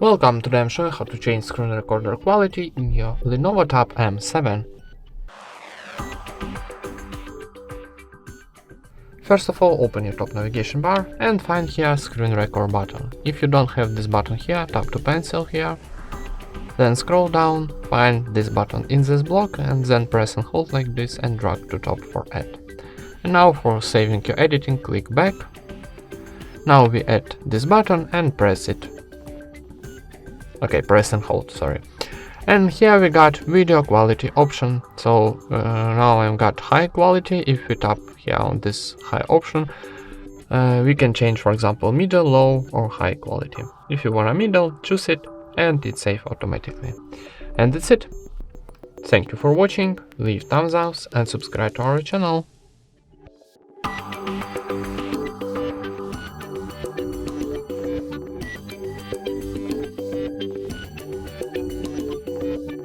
Welcome, today I'm showing how to change screen recorder quality in your LENOVO Tab M7. First of all, open your top navigation bar and find here screen record button. If you don't have this button here, tap to pencil here, then scroll down, find this button in this block and then press and hold like this and drag to top for add. And now for saving your editing, click back. Now we add this button and press it. Okay, press and hold, sorry. And here we got video quality option. So now I've got high quality. If we tap here on this high option, we can change, for example, middle, low or high quality. If you want a middle, choose it and it's saved automatically. And that's it. Thank you for watching, leave thumbs up and subscribe to our channel.